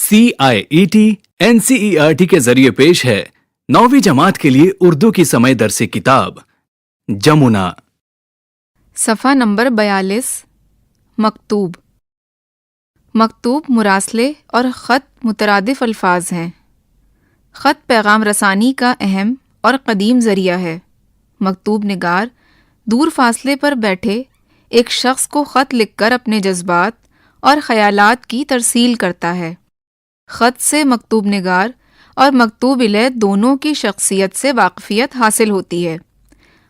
CIET NCERT کے ذریعے پیش ہے 9ویں جماعت کے لیے اردو کی سمع درسی کتاب جمنا۔ صفحہ نمبر 42 مکتوب۔ مکتوب مراسلے اور خط مترادف الفاظ ہیں۔ خط پیغام رسانی کا اہم اور قدیم ذریعہ ہے۔ مکتوب نگار دور فاصلے پر بیٹھے ایک شخص کو خط لکھ کر اپنے جذبات اور خیالات کی ترسیل کرتا ہے۔ خط سے مکتوب نگار اور مکتوب الیہ دونوں کی شخصیت سے واقفیت حاصل ہوتی ہے۔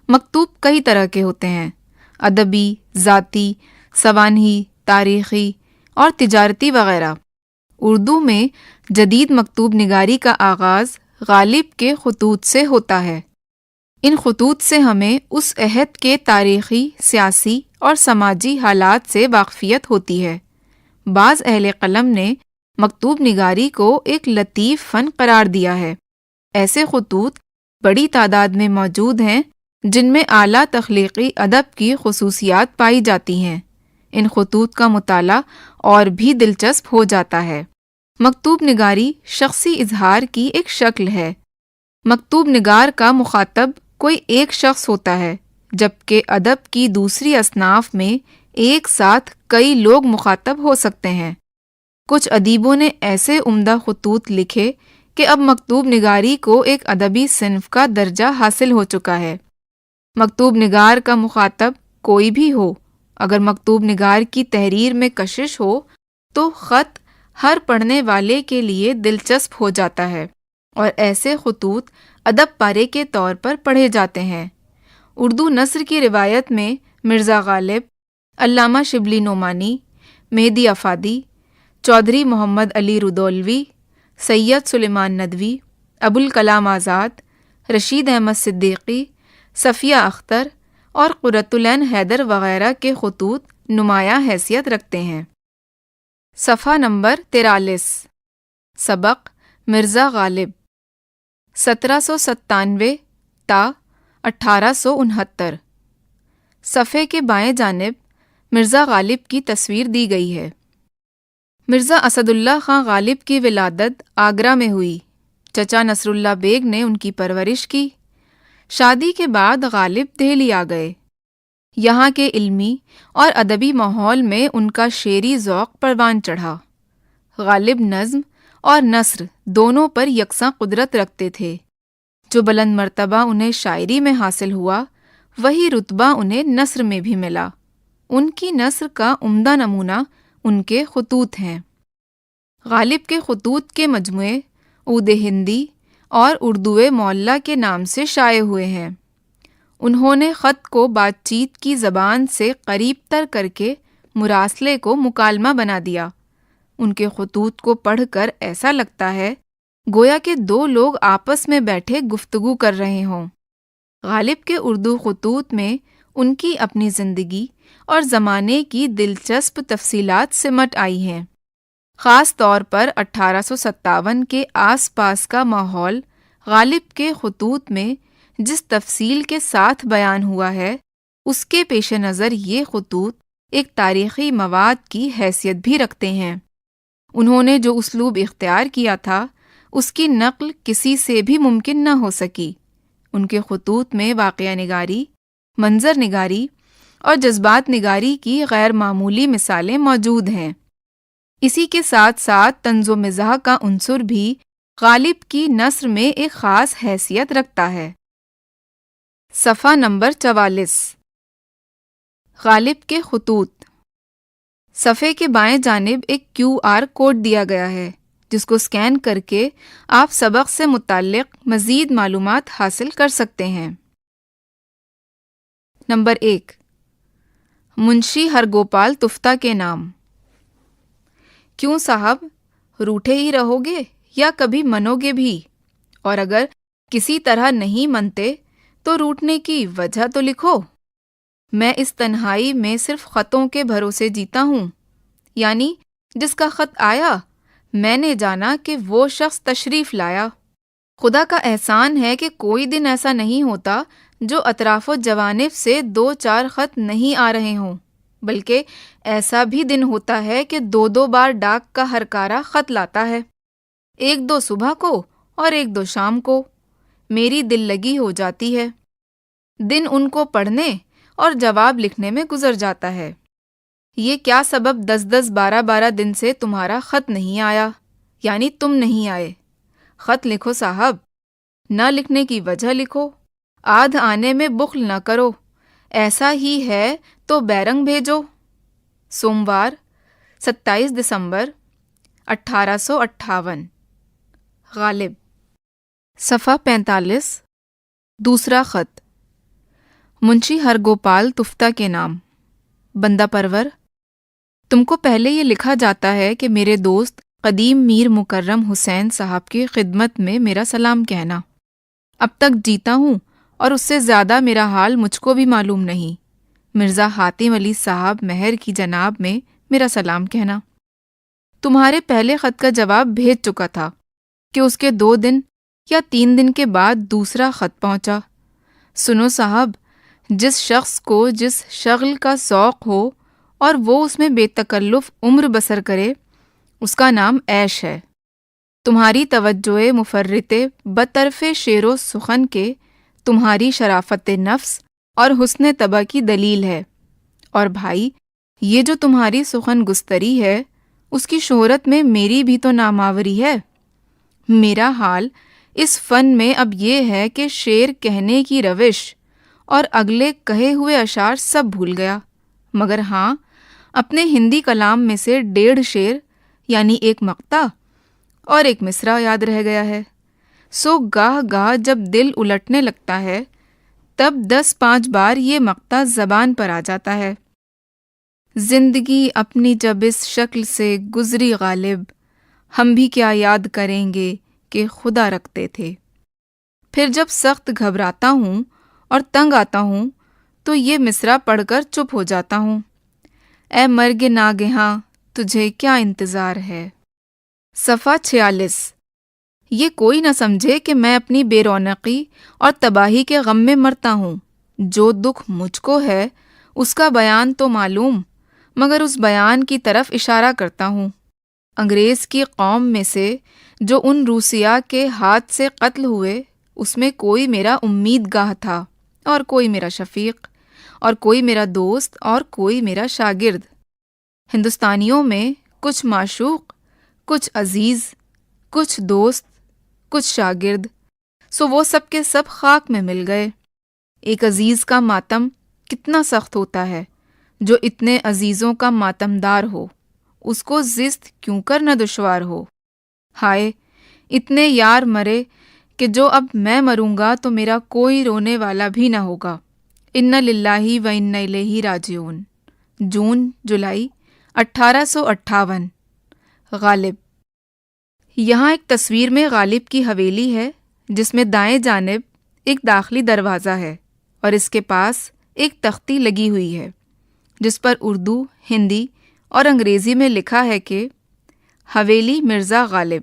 مکتوب کئی طرح کے ہوتے ہیں: ادبی، ذاتی، سوانحی، تاریخی اور تجارتی وغیرہ۔ اردو میں جدید مکتوب نگاری کا آغاز غالب کے خطوط سے ہوتا ہے۔ ان خطوط سے ہمیں اس عہد کے تاریخی، سیاسی اور سماجی حالات سے واقفیت ہوتی ہے۔ بعض اہل قلم نے مکتوب نگاری کو ایک لطیف فن قرار دیا ہے۔ ایسے خطوط بڑی تعداد میں موجود ہیں جن میں اعلیٰ تخلیقی ادب کی خصوصیات پائی جاتی ہیں۔ ان خطوط کا مطالعہ اور بھی دلچسپ ہو جاتا ہے۔ مکتوب نگاری شخصی اظہار کی ایک شکل ہے۔ مکتوب نگار کا مخاطب کوئی ایک شخص ہوتا ہے، جبکہ ادب کی دوسری اصناف میں ایک ساتھ کئی لوگ مخاطب ہو سکتے ہیں۔ کچھ ادیبوں نے ایسے عمدہ خطوط لکھے کہ اب مکتوب نگاری کو ایک ادبی صنف کا درجہ حاصل ہو چکا ہے۔ مکتوب نگار کا مخاطب کوئی بھی ہو، اگر مکتوب نگار کی تحریر میں کشش ہو تو خط ہر پڑھنے والے کے لیے دلچسپ ہو جاتا ہے اور ایسے خطوط ادب پارے کے طور پر پڑھے جاتے ہیں۔ اردو نثر کی روایت میں مرزا غالب، علامہ شبلی نعمانی، مہدی افادی، چودھری محمد علی رودولوی، سید سلیمان ندوی، ابوالکلام آزاد، رشید احمد صدیقی، صفیہ اختر اور قرۃ العین حیدر وغیرہ کے خطوط نمایاں حیثیت رکھتے ہیں۔ صفحہ نمبر 43 سبق مرزا غالب 1797 تا 1869۔ صفحے کے بائیں جانب مرزا غالب کی تصویر دی گئی ہے۔ مرزا اسد اللہ خان غالب کی ولادت آگرہ میں ہوئی۔ چچا نصر اللہ بیگ نے ان کی پرورش کی۔ شادی کے بعد غالب دہلی آ گئے۔ یہاں کے علمی اور ادبی ماحول میں ان کا شعری ذوق پروان چڑھا۔ غالب نظم اور نثر دونوں پر یکساں قدرت رکھتے تھے۔ جو بلند مرتبہ انہیں شاعری میں حاصل ہوا، وہی رتبہ انہیں نثر میں بھی ملا۔ ان کی نثر کا عمدہ نمونہ ان کے خطوط ہیں۔ غالب کے خطوط کے مجموعے عود ہندی اور اردو معلیٰ کے نام سے شائع ہوئے ہیں۔ انہوں نے خط کو بات چیت کی زبان سے قریب تر کر کے مراسلے کو مکالمہ بنا دیا۔ ان کے خطوط کو پڑھ کر ایسا لگتا ہے گویا کہ دو لوگ آپس میں بیٹھے گفتگو کر رہے ہوں۔ غالب کے اردو خطوط میں ان کی اپنی زندگی اور زمانے کی دلچسپ تفصیلات سمٹ آئی ہیں۔ خاص طور پر 1857 کے آس پاس کا ماحول غالب کے خطوط میں جس تفصیل کے ساتھ بیان ہوا ہے، اس کے پیش نظر یہ خطوط ایک تاریخی مواد کی حیثیت بھی رکھتے ہیں۔ انہوں نے جو اسلوب اختیار کیا تھا، اس کی نقل کسی سے بھی ممکن نہ ہو سکی۔ ان کے خطوط میں واقعہ نگاری، منظر نگاری اور جذبات نگاری کی غیر معمولی مثالیں موجود ہیں۔ اسی کے ساتھ ساتھ طنز و مزاح کا عنصر بھی غالب کی نثر میں ایک خاص حیثیت رکھتا ہے۔ صفحہ نمبر 44 غالب کے خطوط۔ صفحے کے بائیں جانب ایک QR کوڈ دیا گیا ہے، جس کو سکین کر کے آپ سبق سے متعلق مزید معلومات حاصل کر سکتے ہیں۔ نمبر 1 منشی ہرگوپال تفتہ کے نام۔ کیوں صاحب، روٹھے ہی رہو گے یا کبھی منو گے بھی؟ اور اگر کسی طرح نہیں منتے تو روٹنے کی وجہ تو لکھو۔ میں اس تنہائی میں صرف خطوں کے بھروسے جیتا ہوں، یعنی جس کا خط آیا میں نے جانا کہ وہ شخص تشریف لایا۔ خدا کا احسان ہے کہ کوئی دن ایسا نہیں ہوتا جو اطراف و جوانب سے 2-4 خط نہیں آ رہے ہوں۔ بلکہ ایسا بھی دن ہوتا ہے کہ 2 بار ڈاک کا ہرکارا خط لاتا ہے، 1 صبح کو اور 1 شام کو۔ میری دل لگی ہو جاتی ہے۔ دن ان کو پڑھنے اور جواب لکھنے میں گزر جاتا ہے۔ یہ کیا سبب 10-12 دن سے تمہارا خط نہیں آیا، یعنی تم نہیں آئے؟ خط لکھو صاحب، نہ لکھنے کی وجہ لکھو، آدھ آنے میں بخل نہ کرو، ایسا ہی ہے تو بیرنگ بھیجو۔ سوموار 27 دسمبر 1858۔ غالب۔ صفحہ 45۔ دوسرا خط۔ منشی ہرگوپال تفتہ کے نام۔ بندہ پرور، تم کو پہلے یہ لکھا جاتا ہے کہ میرے دوست قدیم میر مکرم حسین صاحب کی خدمت میں میرا سلام کہنا۔ اب تک جیتا ہوں اور اس سے زیادہ میرا حال مجھ کو بھی معلوم نہیں۔ مرزا حاتم علی صاحب مہر کی جناب میں میرا سلام کہنا۔ تمہارے پہلے خط کا جواب بھیج چکا تھا کہ اس کے 2 دن یا 3 دن کے بعد دوسرا خط پہنچا۔ سنو صاحب، جس شخص کو جس شغل کا شوق ہو اور وہ اس میں بے تکلف عمر بسر کرے، اس کا نام عیش ہے۔ تمہاری توجہ مفرط بطرف شعر و سخن کے تمہاری شرافت نفس اور حسن طبع کی دلیل ہے، اور بھائی یہ جو تمہاری سخن گستری ہے اس کی شہرت میں میری بھی تو نامآوری ہے۔ میرا حال اس فن میں اب یہ ہے کہ شعر کہنے کی روش اور اگلے کہے ہوئے اشعار سب بھول گیا، مگر ہاں اپنے ہندی کلام میں سے 1.5 شعر یعنی 1 مقطع اور 1 مصرع یاد رہ گیا ہے۔ سو گاہ گاہ جب دل الٹنے لگتا ہے تب 10-5 بار یہ مقطع زبان پر آ جاتا ہے۔ زندگی اپنی جب اس شکل سے گزری غالب، ہم بھی کیا یاد کریں گے کہ خدا رکھتے تھے۔ پھر جب سخت گھبراتا ہوں اور تنگ آتا ہوں تو یہ مصرع پڑھ کر چپ ہو جاتا ہوں۔ اے مرگ ناگہاں تجھے کیا انتظار ہے۔ صفحہ 46۔ یہ کوئی نہ سمجھے کہ میں اپنی بے رونقی اور تباہی کے غم میں مرتا ہوں۔ جو دکھ مجھ کو ہے اس کا بیان تو معلوم، مگر اس بیان کی طرف اشارہ کرتا ہوں۔ انگریز کی قوم میں سے جو ان روسیا کے ہاتھ سے قتل ہوئے، اس میں کوئی میرا امید گاہ تھا اور کوئی میرا شفیق اور کوئی میرا دوست اور کوئی میرا شاگرد۔ ہندوستانیوں میں کچھ معشوق، کچھ عزیز، کچھ دوست، کچھ شاگرد، سو وہ سب کے سب خاک میں مل گئے۔ ایک عزیز کا ماتم کتنا سخت ہوتا ہے، جو اتنے عزیزوں کا ماتمدار ہو، اس کو زست کیوں کر نہ دشوار ہو۔ ہائے اتنے یار مرے کہ جو اب میں مروں گا تو میرا کوئی رونے والا بھی نہ ہوگا۔ انا للہ و انا الیہ راجعون۔ جون جولائی 1858۔ غالب۔ یہاں ایک تصویر میں غالب کی حویلی ہے جس میں دائیں جانب ایک داخلی دروازہ ہے اور اس کے پاس ایک تختی لگی ہوئی ہے جس پر اردو، ہندی اور انگریزی میں لکھا ہے کہ حویلی مرزا غالب۔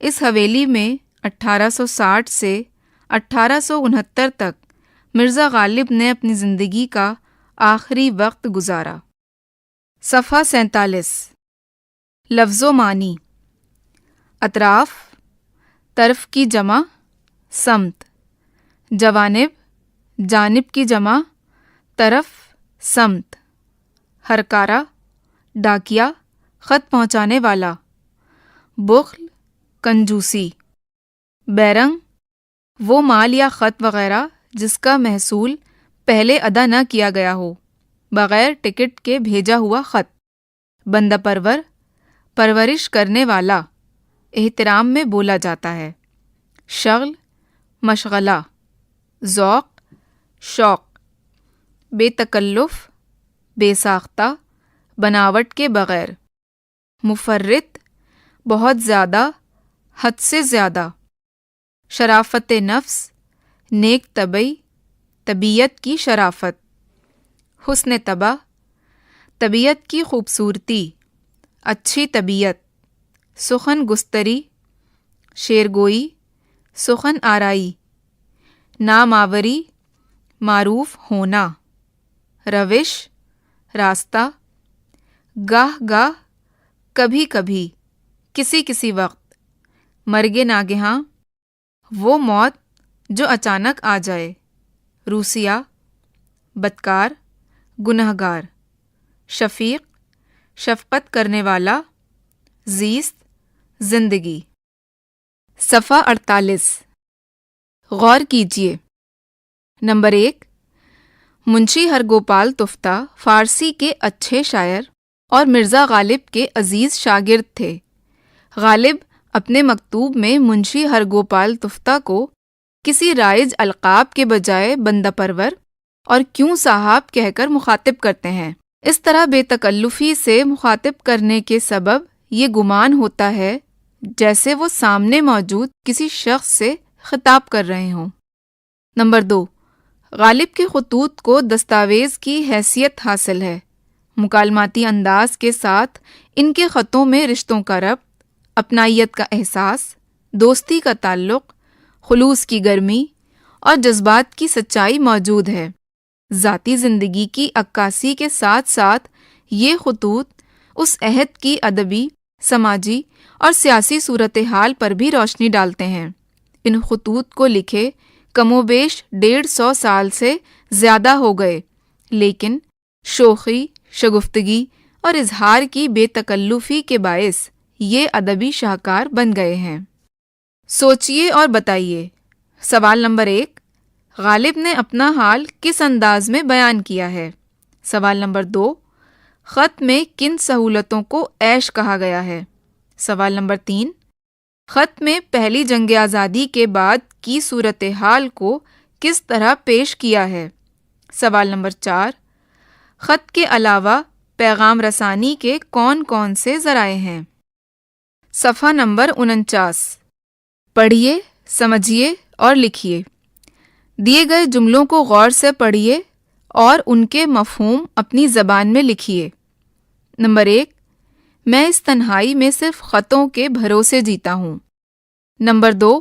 اس حویلی میں 1860 سے 1869 تک مرزا غالب نے اپنی زندگی کا آخری وقت گزارا۔ صفحہ 47۔ لفظ و معنی۔ اطراف، طرف کی جمع سمت، جوانب، جانب کی جمع طرف سمت، ہرکارہ، ڈاکیا، خط پہنچانے والا، بخل، کنجوسی، بیرنگ، وہ مال یا خط وغیرہ جس کا محصول پہلے ادا نہ کیا گیا ہو، بغیر ٹکٹ کے بھیجا ہوا خط۔ بندہ پرور، پرورش کرنے والا، احترام میں بولا جاتا ہے۔ شغل، مشغلہ، ذوق، شوق، بے تکلف، بے ساختہ، بناوٹ کے بغیر۔ مفرط، بہت زیادہ، حد سے زیادہ۔ شرافت نفس، نیک طبعی، طبیعت کی شرافت۔ حسن طبع، طبیعت کی خوبصورتی، اچھی طبیعت۔ سخن گستری، شعرگوئی، سخن آرائی۔ نام آوری، معروف ہونا۔ روش، راستہ، گاہ گاہ، کبھی کبھی، کسی کسی وقت، مرگ ناگہاں، وہ موت جو اچانک آ جائے، روسیہ، بدکار، گنہگار، شفیق، شفقت کرنے والا، زیست، زندگی۔ صفحہ 48 غور کیجیے۔ نمبر 1، منشی ہرگوپال تفتہ فارسی کے اچھے شاعر اور مرزا غالب کے عزیز شاگرد تھے۔ غالب اپنے مکتوب میں منشی ہرگوپال تفتہ کو کسی رائج القاب کے بجائے بندہ پرور اور کیوں صاحب کہہ کر مخاطب کرتے ہیں۔ اس طرح بے تکلفی سے مخاطب کرنے کے سبب یہ گمان ہوتا ہے جیسے وہ سامنے موجود کسی شخص سے خطاب کر رہے ہوں۔ نمبر 2، غالب کے خطوط کو دستاویز کی حیثیت حاصل ہے۔ مکالماتی انداز کے ساتھ ان کے خطوں میں رشتوں کا ربط، اپنائیت کا احساس، دوستی کا تعلق، خلوص کی گرمی اور جذبات کی سچائی موجود ہے۔ ذاتی زندگی کی عکاسی کے ساتھ ساتھ یہ خطوط اس عہد کی ادبی، سماجی اور سیاسی صورتحال پر بھی روشنی ڈالتے ہیں۔ ان خطوط کو لکھے کم و بیش 150 سال سے زیادہ ہو گئے، لیکن شوخی، شگفتگی اور اظہار کی بے تکلفی کے باعث یہ ادبی شاہکار بن گئے ہیں۔ سوچئے اور بتائیے۔ سوال نمبر 1، غالب نے اپنا حال کس انداز میں بیان کیا ہے؟ سوال نمبر 2، خط میں کن سہولتوں کو عیش کہا گیا ہے؟ سوال نمبر 3، خط میں پہلی جنگ آزادی کے بعد کی صورتحال کو کس طرح پیش کیا ہے؟ سوال نمبر 4، خط کے علاوہ پیغام رسانی کے کون کون سے ذرائع ہیں؟ صفحہ نمبر 49 پڑھیے، سمجھیے اور لکھیے۔ دیے گئے جملوں کو غور سے پڑھیے اور ان کے مفہوم اپنی زبان میں لکھیے۔ نمبر 1، میں اس تنہائی میں صرف خطوں کے بھروسے جیتا ہوں۔ نمبر 2،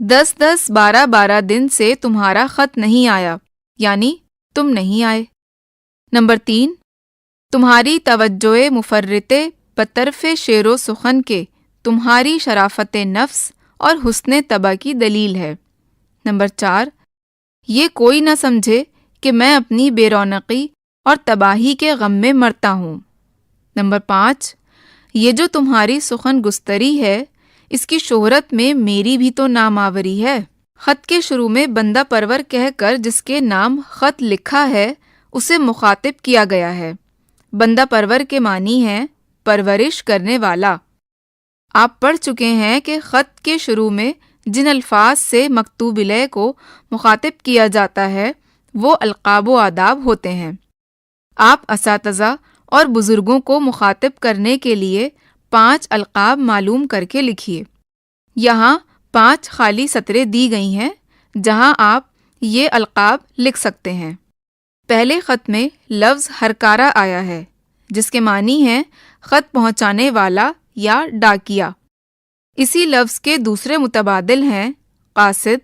10 12 دن سے تمہارا خط نہیں آیا، یعنی تم نہیں آئے۔ نمبر 3، تمہاری توجہ مفرطے بطرف شعر و سخن کے تمہاری شرافت نفس اور حسن طبع کی دلیل ہے۔ نمبر 4، یہ کوئی نہ سمجھے کہ میں اپنی بے رونقی اور تباہی کے غم میں مرتا ہوں۔ نمبر 5، یہ جو تمہاری سخن گستری ہے، اس کی شہرت میں میری بھی تو نام آوری ہے۔ خط کے شروع میں بندہ پرور کہہ کر جس کے نام خط لکھا ہے اسے مخاطب کیا گیا ہے۔ بندہ پرور کے معنی ہے پرورش کرنے والا۔ آپ پڑھ چکے ہیں کہ خط کے شروع میں جن الفاظ سے مکتوب الیہ کو مخاطب کیا جاتا ہے وہ القاب و آداب ہوتے ہیں۔ آپ اساتذہ اور بزرگوں کو مخاطب کرنے کے لیے 5 القاب معلوم کر کے لکھیے۔ یہاں 5 خالی سطریں دی گئی ہیں جہاں آپ یہ القاب لکھ سکتے ہیں۔ پہلے خط میں لفظ ہرکارہ آیا ہے جس کے معنی ہے خط پہنچانے والا یا ڈاکیا۔ اسی لفظ کے دوسرے متبادل ہیں قاصد،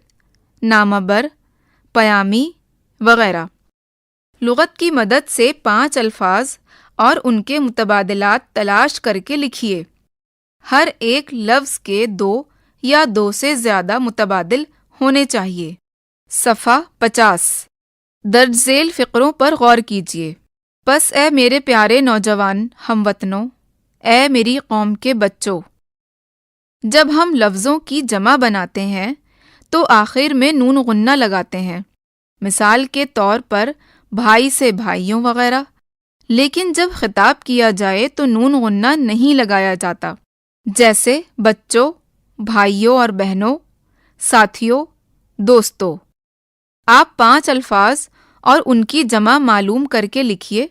نامہ بر، پیامی وغیرہ۔ لغت کی مدد سے 5 الفاظ اور ان کے متبادلات تلاش کر کے لکھیے۔ ہر ایک لفظ کے 2 یا 2 سے زیادہ متبادل ہونے چاہیے۔ صفحہ 50 درج ذیل فقروں پر غور کیجیے۔ پس اے میرے پیارے نوجوان ہم وطنوں، اے میری قوم کے بچوں، جب ہم لفظوں کی جمع بناتے ہیں تو آخر میں نون غنہ لگاتے ہیں، مثال کے طور پر بھائی سے بھائیوں وغیرہ، لیکن جب خطاب کیا جائے تو نون غنہ نہیں لگایا جاتا، جیسے بچوں، بھائیوں اور بہنوں، ساتھیوں، دوستوں۔ آپ 5 الفاظ اور ان کی جمع معلوم کر کے لکھیے۔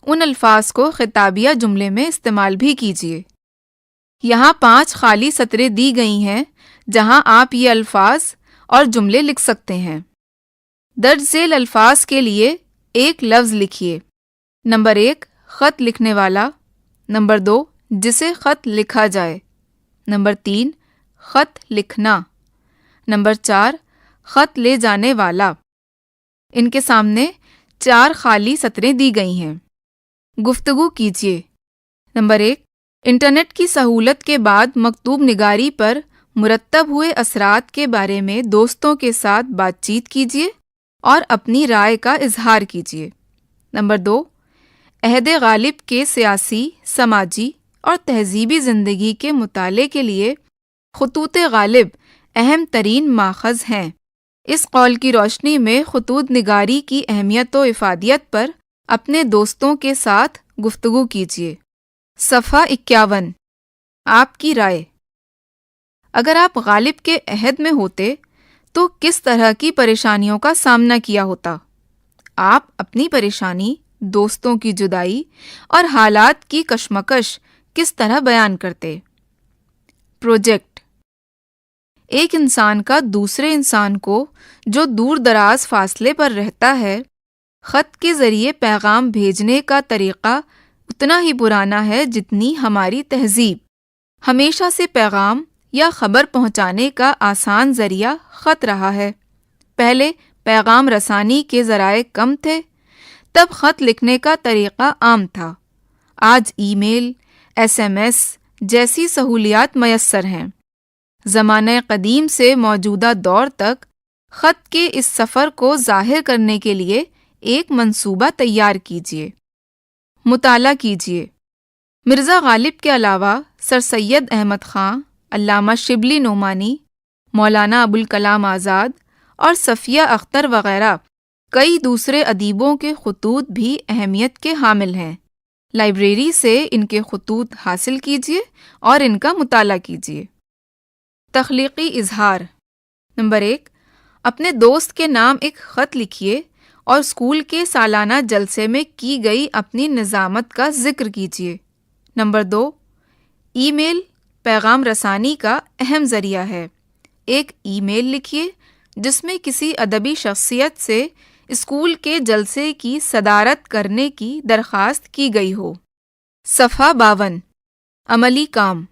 ان الفاظ کو خطابیہ جملے میں استعمال بھی کیجیے۔ یہاں 5 خالی سطریں دی گئی ہیں جہاں آپ یہ الفاظ اور جملے لکھ سکتے ہیں۔ درج ذیل الفاظ کے لیے ایک لفظ لکھیے۔ نمبر 1، خط لکھنے والا۔ نمبر 2، جسے خط لکھا جائے۔ نمبر 3، خط لکھنا۔ نمبر 4، خط لے جانے والا۔ ان کے سامنے 4 خالی سطریں دی گئی ہیں۔ گفتگو کیجیے۔ نمبر 1، انٹرنیٹ کی سہولت کے بعد مکتوب نگاری پر مرتب ہوئے اثرات کے بارے میں دوستوں کے ساتھ بات چیت کیجیے اور اپنی رائے کا اظہار کیجیے۔ نمبر 2، عہد غالب کے سیاسی، سماجی اور تہذیبی زندگی کے مطالعے کے لیے خطوط غالب اہم ترین ماخذ ہیں۔ اس قول کی روشنی میں خطوط نگاری کی اہمیت و افادیت پر اپنے دوستوں کے ساتھ گفتگو کیجیے۔ صفحہ 51، آپ کی رائے۔ اگر آپ غالب کے عہد میں ہوتے تو کس طرح کی پریشانیوں کا سامنا کیا ہوتا؟ آپ اپنی پریشانی، دوستوں کی جدائی اور حالات کی کشمکش کس طرح بیان کرتے؟ پروجیکٹ: ایک انسان کا دوسرے انسان کو جو دور دراز فاصلے پر رہتا ہے، خط کے ذریعے پیغام بھیجنے کا طریقہ اتنا ہی پرانا ہے جتنی ہماری تہذیب۔ ہمیشہ سے پیغام یا خبر پہنچانے کا آسان ذریعہ خط رہا ہے۔ پہلے پیغام رسانی کے ذرائع کم تھے، تب خط لکھنے کا طریقہ عام تھا۔ آج ای میل، SMS جیسی سہولیات میسر ہیں۔ زمانہ قدیم سے موجودہ دور تک خط کے اس سفر کو ظاہر کرنے کے لیے ایک منصوبہ تیار کیجیے۔ مطالعہ کیجیے۔ مرزا غالب کے علاوہ سر سید احمد خان، علامہ شبلی نعمانی، مولانا ابوالکلام آزاد اور صفیہ اختر وغیرہ کئی دوسرے ادیبوں کے خطوط بھی اہمیت کے حامل ہیں۔ لائبریری سے ان کے خطوط حاصل کیجیے اور ان کا مطالعہ کیجیے۔ تخلیقی اظہار۔ نمبر 1، اپنے دوست کے نام ایک خط لکھیے اور اسکول کے سالانہ جلسے میں کی گئی اپنی نظامت کا ذکر کیجیے۔ نمبر 2، ای میل پیغام رسانی کا اہم ذریعہ ہے۔ ایک ای میل لکھیے جس میں کسی ادبی شخصیت سے اسکول کے جلسے کی صدارت کرنے کی درخواست کی گئی ہو۔ صفحہ 52، عملی کام۔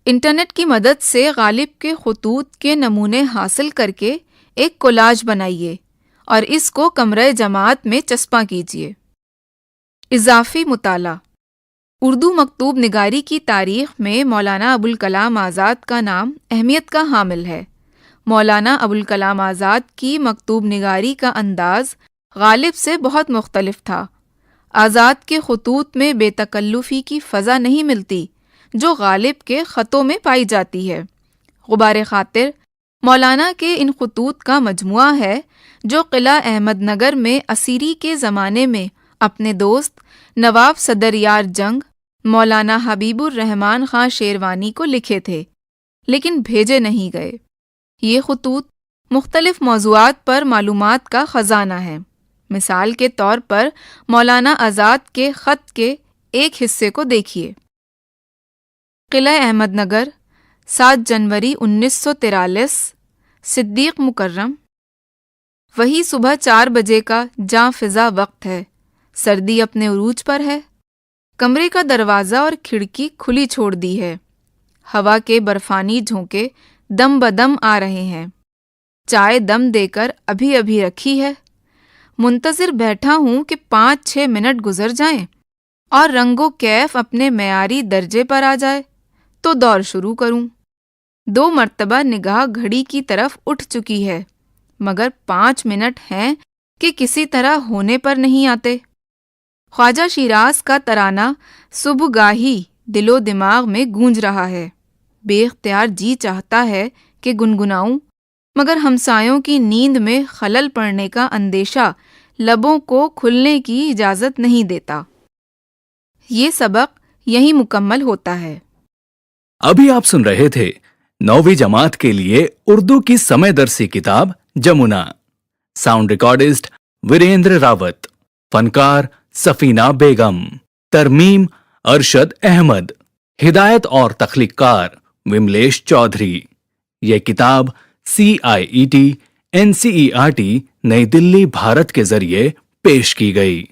انٹرنیٹ کی مدد سے غالب کے خطوط کے نمونے حاصل کر کے ایک کولاج بنائیے اور اس کو کمرہ جماعت میں چسپاں کیجیے۔ اضافی مطالعہ۔ اردو مکتوب نگاری کی تاریخ میں مولانا ابوالکلام آزاد کا نام اہمیت کا حامل ہے۔ مولانا ابوالکلام آزاد کی مکتوب نگاری کا انداز غالب سے بہت مختلف تھا۔ آزاد کے خطوط میں بے تکلفی کی فضا نہیں ملتی جو غالب کے خطوں میں پائی جاتی ہے۔ غبار خاطر مولانا کے ان خطوط کا مجموعہ ہے جو قلعہ احمد نگر میں اسیری کے زمانے میں اپنے دوست نواب صدر یار جنگ مولانا حبیب الرحمن خان شیروانی کو لکھے تھے، لیکن بھیجے نہیں گئے۔ یہ خطوط مختلف موضوعات پر معلومات کا خزانہ ہے۔ مثال کے طور پر مولانا آزاد کے خط کے ایک حصے کو دیکھیے۔ قلعہ احمد نگر، 7 جنوری 1943، صدیق مکرم۔ وہی صبح 4 بجے کا جاں فضا وقت ہے، سردی اپنے عروج پر ہے۔ کمرے کا دروازہ اور کھڑکی کھلی چھوڑ دی ہے۔ ہوا کے برفانی جھونکے دم بدم آ رہے ہیں۔ چائے دم دے کر ابھی ابھی رکھی ہے۔ منتظر بیٹھا ہوں کہ 5-6 منٹ گزر جائیں اور رنگ و کیف اپنے معیاری درجے پر آ جائے تو دور شروع کروں۔ 2 مرتبہ نگاہ گھڑی کی طرف اٹھ چکی ہے، مگر 5 منٹ ہیں کہ کسی طرح ہونے پر نہیں آتے۔ خواجہ شیراز کا ترانہ صبح گاہی دل و دماغ میں گونج رہا ہے۔ بے اختیار جی چاہتا ہے کہ گنگناؤں، مگر ہمسایوں کی نیند میں خلل پڑنے کا اندیشہ لبوں کو کھلنے کی اجازت نہیں دیتا۔ یہ سبق یہیں مکمل ہوتا ہے۔ ابھی آپ سن رہے تھے 9ویں جماعت کے لیے اردو کی سمے درسی کتاب جمنا۔ ساؤنڈ ریکارڈسٹ وریندر راوت، فنکار سفینہ بیگم، ترمیم ارشد احمد، ہدایت اور تخلیق کار وملیش چودھری۔ یہ کتاب CIET NCERT نئی دلی بھارت کے ذریعے پیش کی گئی۔